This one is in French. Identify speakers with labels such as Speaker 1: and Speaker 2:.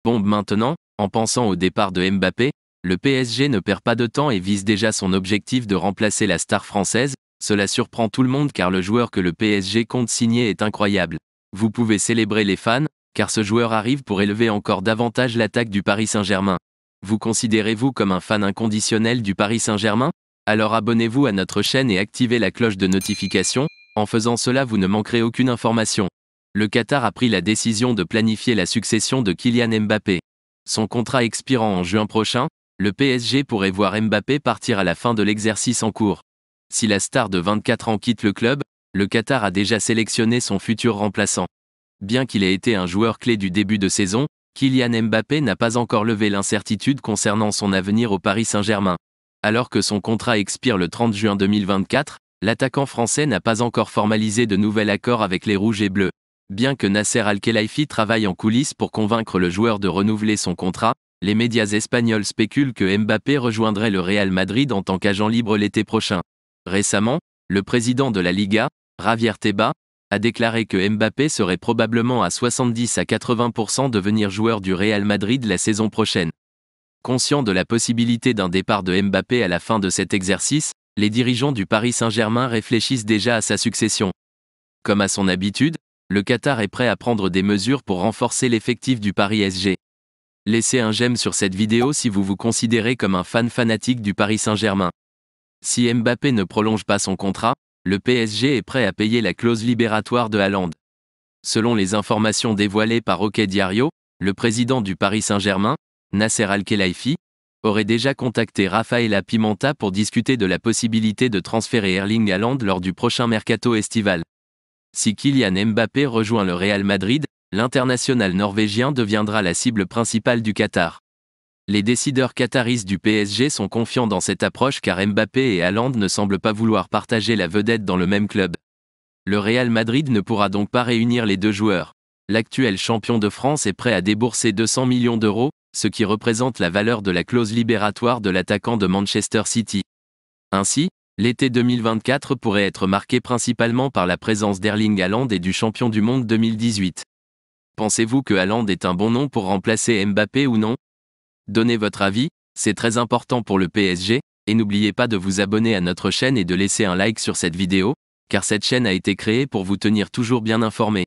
Speaker 1: Bombe maintenant, en pensant au départ de Mbappé, le PSG ne perd pas de temps et vise déjà son objectif de remplacer la star française. Cela surprend tout le monde car le joueur que le PSG compte signer est incroyable. Vous pouvez célébrer les fans, car ce joueur arrive pour élever encore davantage l'attaque du Paris Saint-Germain. Vous considérez-vous comme un fan inconditionnel du Paris Saint-Germain? Alors abonnez-vous à notre chaîne et activez la cloche de notification. En faisant cela, vous ne manquerez aucune information. Le Qatar a pris la décision de planifier la succession de Kylian Mbappé. Son contrat expirant en juin prochain, le PSG pourrait voir Mbappé partir à la fin de l'exercice en cours. Si la star de 24 ans quitte le club, le Qatar a déjà sélectionné son futur remplaçant. Bien qu'il ait été un joueur clé du début de saison, Kylian Mbappé n'a pas encore levé l'incertitude concernant son avenir au Paris Saint-Germain. Alors que son contrat expire le 30 juin 2024, l'attaquant français n'a pas encore formalisé de nouvel accord avec les Rouges et Bleus. Bien que Nasser Al-Khelaifi travaille en coulisses pour convaincre le joueur de renouveler son contrat, les médias espagnols spéculent que Mbappé rejoindrait le Real Madrid en tant qu'agent libre l'été prochain. Récemment, le président de la Liga, Javier Tebas, a déclaré que Mbappé serait probablement à 70 à 80% devenir joueur du Real Madrid la saison prochaine. Conscient de la possibilité d'un départ de Mbappé à la fin de cet exercice, les dirigeants du Paris Saint-Germain réfléchissent déjà à sa succession. Comme à son habitude, le Qatar est prêt à prendre des mesures pour renforcer l'effectif du Paris SG. Laissez un j'aime sur cette vidéo si vous vous considérez comme un fan fanatique du Paris Saint-Germain. Si Mbappé ne prolonge pas son contrat, le PSG est prêt à payer la clause libératoire de Haaland. Selon les informations dévoilées par OK Diario, le président du Paris Saint-Germain, Nasser Al-Khelaifi, aurait déjà contacté Rafaela Pimenta pour discuter de la possibilité de transférer Erling Haaland lors du prochain mercato estival. Si Kylian Mbappé rejoint le Real Madrid, l'international norvégien deviendra la cible principale du Qatar. Les décideurs qataris du PSG sont confiants dans cette approche car Mbappé et Haaland ne semblent pas vouloir partager la vedette dans le même club. Le Real Madrid ne pourra donc pas réunir les deux joueurs. L'actuel champion de France est prêt à débourser 200 millions d'euros, ce qui représente la valeur de la clause libératoire de l'attaquant de Manchester City. Ainsi, l'été 2024 pourrait être marqué principalement par la présence d'Erling Haaland et du champion du monde 2018. Pensez-vous que Haaland est un bon nom pour remplacer Mbappé ou non? Donnez votre avis, c'est très important pour le PSG, et n'oubliez pas de vous abonner à notre chaîne et de laisser un like sur cette vidéo, car cette chaîne a été créée pour vous tenir toujours bien informé.